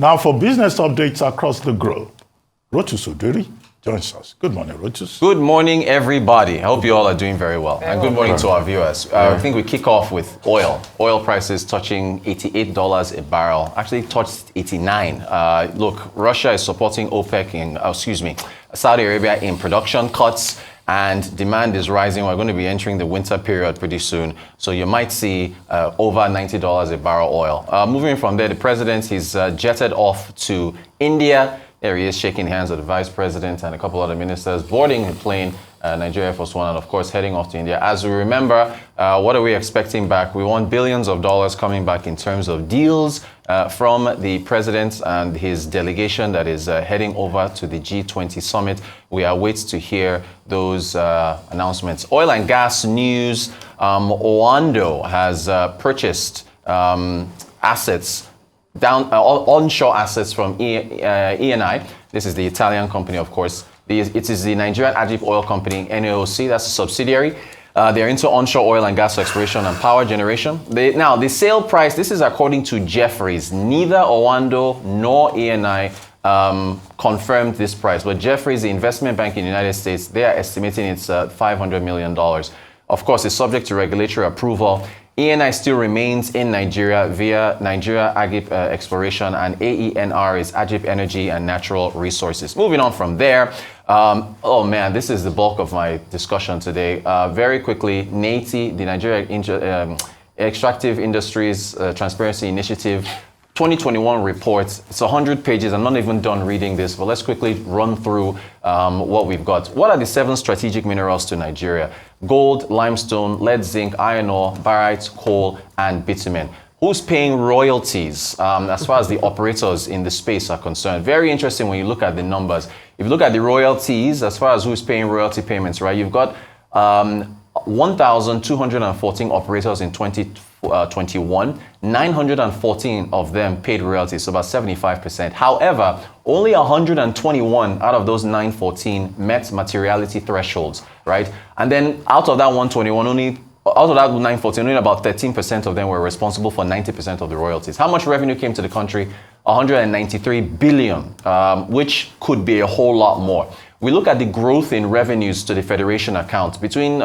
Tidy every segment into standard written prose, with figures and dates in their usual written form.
Now, for business updates across the globe, Rotus Oddiri joins us. Good morning, Rotus. Good morning, everybody. I hope you all are doing very well. And good morning to our viewers. I think we kick off with oil. Oil prices touching $88 a barrel. Actually touched 89. Look, Russia is supporting OPEC Saudi Arabia in production cuts, and demand is rising. We're going to be entering the winter period pretty soon. So you might see over $90 a barrel oil. Moving from there, the president, he's jetted off to India. There he is shaking hands with the vice president and a couple other ministers, boarding a plane, Nigeria Air Force One, and of course heading off to India. As we remember, what are we expecting back? We want billions of dollars coming back in terms of deals from the president and his delegation that is heading over to the G20 summit. We await to hear those announcements. Oil and gas news. Oando has purchased assets, onshore assets from ENI. This is the Italian company, of course. It is the Nigerian Agip Oil Company, NEOC, that's a subsidiary. They're into onshore oil and gas exploration and power generation. Now, the sale price, this is according to Jefferies. Neither Oando nor ENI confirmed this price, but Jefferies, the investment bank in the United States, they are estimating it's $500 million. Of course, it's subject to regulatory approval. ENI still remains in Nigeria via Nigeria Agip Exploration, and AENR is Agip Energy and Natural Resources. Moving on from there, oh man, this is the bulk of my discussion today. Very quickly, NEITI, the Nigeria Extractive Industries Transparency Initiative, 2021 report. It's 100 pages. I'm not even done reading this, but let's quickly run through what we've got. What are the 7 strategic minerals to Nigeria? Gold, limestone, lead, zinc, iron ore, barite, coal, and bitumen. Who's paying royalties as far as the operators in the space are concerned? Very interesting when you look at the numbers. If you look at the royalties, as far as who's paying royalty payments, right? You've got 1,214 operators in 2021. 914 of them paid royalties, so about 75%. However, only 121 out of those 914 met materiality thresholds, right? And then out of that 121, out of that 914, only about 13% of them were responsible for 90% of the royalties. How much revenue came to the country? 193 billion, which could be a whole lot more. We look at the growth in revenues to the Federation account. Between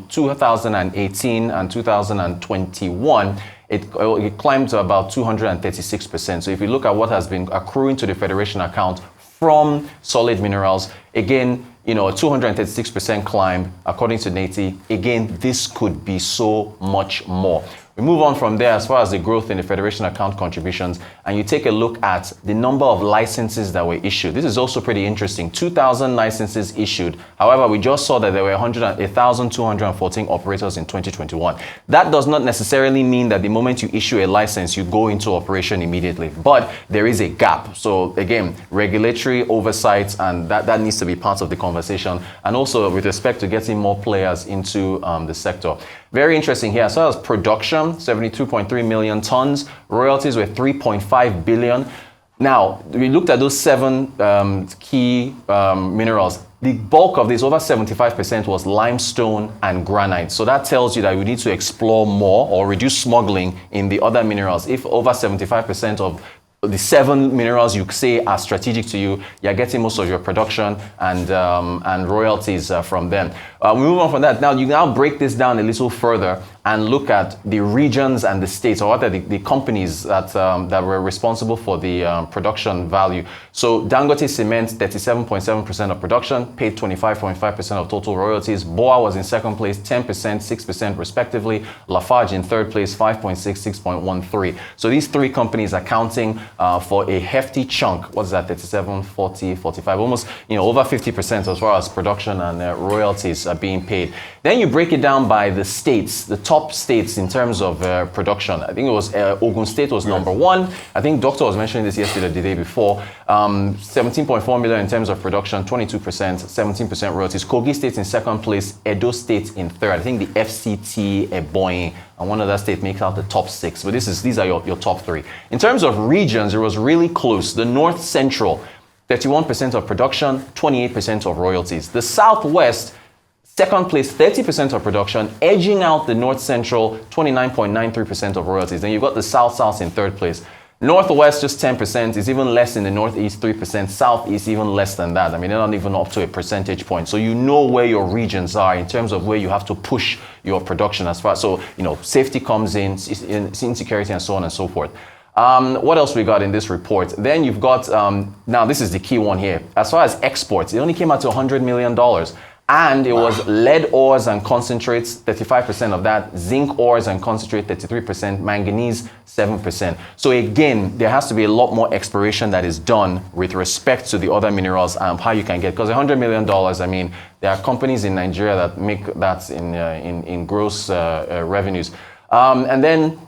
2018 and 2021, it climbed to about 236%. So if you look at what has been accruing to the Federation account from Solid Minerals, again, a 236% climb according to NEITI. Again, this could be so much more. We move on from there as far as the growth in the Federation account contributions, and you take a look at the number of licenses that were issued. This is also pretty interesting. 2,000 licenses issued. However, we just saw that there were 1,214 operators in 2021. That does not necessarily mean that the moment you issue a license, you go into operation immediately, but there is a gap. So again, regulatory oversight, and that needs to be part of the conversation, and also with respect to getting more players into the sector. Very interesting here. As far as production, 72.3 million tons. Royalties were 3.5 billion. Now, we looked at those 7 key minerals. The bulk of this, over 75%, was limestone and granite. So that tells you that we need to explore more or reduce smuggling in the other minerals. If over 75% of the 7 minerals you say are strategic to you, you're getting most of your production and royalties from them. We move on from that. Now, you now break this down a little further and look at the regions and the states, or what are the companies that were responsible for the production value. So Dangote Cement, 37.7% of production, paid 25.5% of total royalties. BOA was in second place, 10%, 6% respectively. Lafarge in third place, 5.6, 6.13. So these 3 companies accounting for a hefty chunk. What's that? 37, 40, 45, almost over 50% as far as production and royalties are being paid. Then you break it down by the states, the top states in terms of production. I think it was Ogun State was number 1. I think Doctor was mentioning this yesterday, the day before. 17.4 million in terms of production, 22%, 17% royalties. Kogi State in second place, Edo State in third. I think the FCT, Ebonyi, and one other state makes out the top 6. But these are your top 3. In terms of regions, it was really close. The North Central, 31% of production, 28% of royalties. The Southwest, second place, 30% of production, edging out the North Central, 29.93% of royalties. Then you've got the South in third place. Northwest, just 10%. It's even less in the Northeast, 3%. Southeast, even less than that. I mean, they're not even up to a percentage point. So you know where your regions are in terms of where you have to push your production as far. So, safety comes in, insecurity and so on and so forth. What else we got in this report? Then you've got, now this is the key one here. As far as exports, it only came out to $100 million. And it was lead ores and concentrates, 35% of that, zinc ores and concentrate, 33%, manganese, 7%. So again, there has to be a lot more exploration that is done with respect to the other minerals and how you can get, because $100 million, I mean, there are companies in Nigeria that make that in gross revenues. And then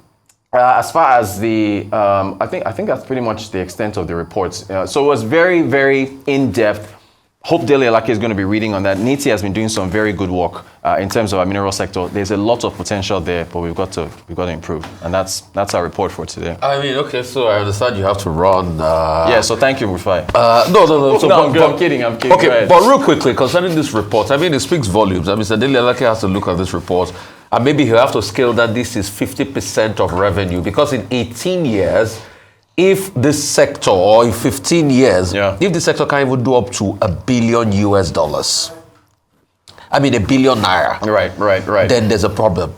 as far as the, I think that's pretty much the extent of the reports. So it was very, very in-depth. Hope Dele Alake is going to be reading on that. NEITI has been doing some very good work in terms of our mineral sector. There's a lot of potential there, but we've got to improve, and that's our report for today. I mean, okay, so I understand you have to run. Yeah, so thank you, Rufai. No. So, no, I'm kidding. Okay, but real quickly concerning this report, I mean, it speaks volumes. I mean, Mr. Dele Alake has to look at this report, and maybe he'll have to scale that this is 50% of revenue, because in 18 years. If this sector, or in 15 years, if the sector can even do up to $1 billion, I mean $1 billion naira, right, then there's a problem.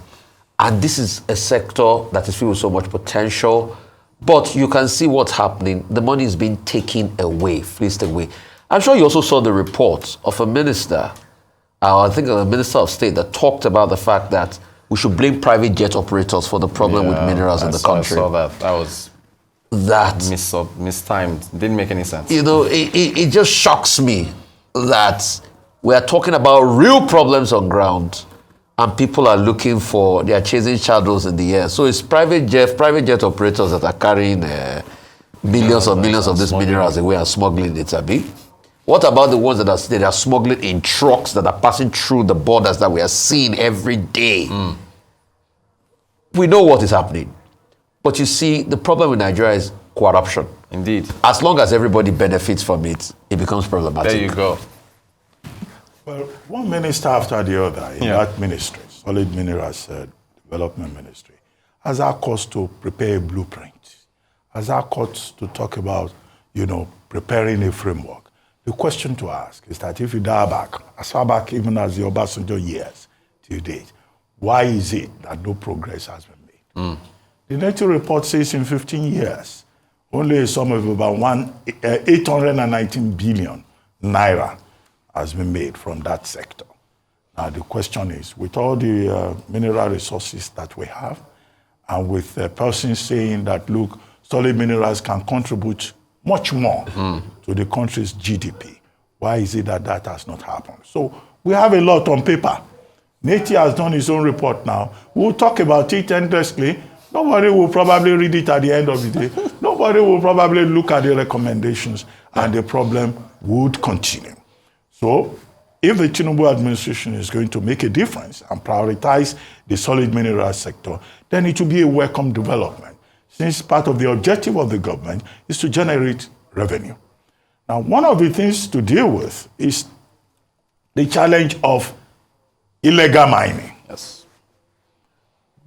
And this is a sector that is filled with so much potential, but you can see what's happening. The money is being taken away, fleeced away. I'm sure you also saw the report of a minister, I think a minister of state, that talked about the fact that we should blame private jet operators for the problem with minerals in the country. I saw that. That was... mistimed. Didn't make any sense. It just shocks me that we are talking about real problems on ground and people are looking for, they are chasing shadows in the air. So it's private jet operators that are carrying millions of these minerals away and smuggling it, Abi. What about the ones that are smuggling in trucks that are passing through the borders that we are seeing every day? We know what is happening. But you see, the problem with Nigeria is corruption. Indeed. As long as everybody benefits from it, it becomes problematic. There you go. Well, one minister after the other in that ministry, Solid Minerals Development Ministry, has asked us to prepare a blueprint, has asked us to talk about, preparing a framework. The question to ask is that if you dial back, as far back even as the Obasanjo years to date, why is it that no progress has been made? The NEITI report says in 15 years, only a sum of about 819 billion naira has been made from that sector. Now the question is, with all the mineral resources that we have, and with persons saying that, look, Solid Minerals can contribute much more to the country's GDP, why is it that that has not happened? So we have a lot on paper. NEITI has done its own report now. We'll talk about it endlessly. Nobody will probably read it at the end of the day. Nobody will probably look at the recommendations, and the problem would continue. So if the Tinubu administration is going to make a difference and prioritize the solid mineral sector, then it will be a welcome development, since part of the objective of the government is to generate revenue. Now, one of the things to deal with is the challenge of illegal mining. Yes.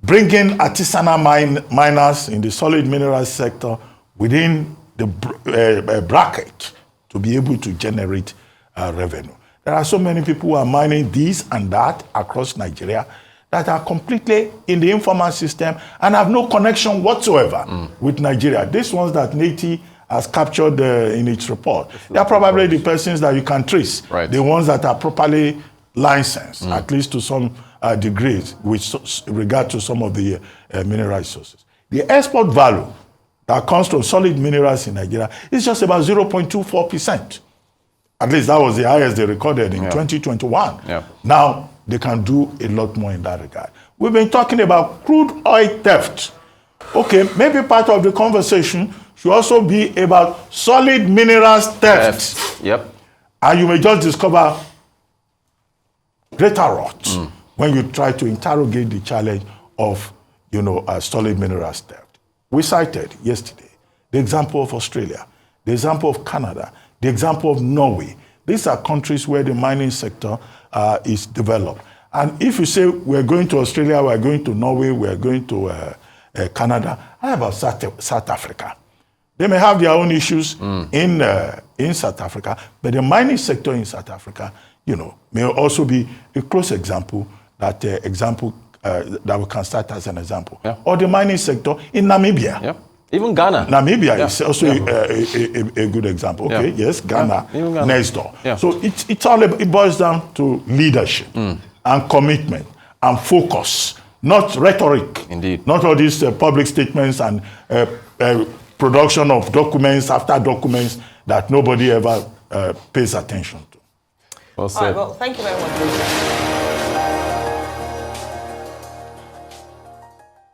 Bringing artisanal miners in the solid minerals sector within the bracket to be able to generate revenue. There are so many people who are mining this and that across Nigeria that are completely in the informal system and have no connection whatsoever with Nigeria. These ones that NEITI has captured in its report, they are probably the persons that you can trace, the ones that are properly licensed, at least to some degrees with regard to some of the mineral resources. The export value that comes from solid minerals in Nigeria is just about 0.24%. At least that was the highest they recorded in 2021. Now, they can do a lot more in that regard. We've been talking about crude oil theft. Okay, maybe part of the conversation should also be about solid minerals theft. And you may just discover greater rot when you try to interrogate the challenge of, solid minerals theft. We cited yesterday the example of Australia, the example of Canada, the example of Norway. These are countries where the mining sector is developed. And if you say we're going to Australia, we're going to Norway, we're going to Canada, how about South Africa? They may have their own issues in South Africa, but the mining sector in South Africa, may also be a close example that that we can start as an example. Yeah. Or the mining sector in Namibia. Yeah. Even Ghana. Namibia is also a good example. Okay, yes, Ghana, next door. Yeah. So it boils down to leadership and commitment and focus, not rhetoric. Indeed. Not all these public statements and production of documents after documents that nobody ever pays attention to. Well said. All right, well, thank you very much.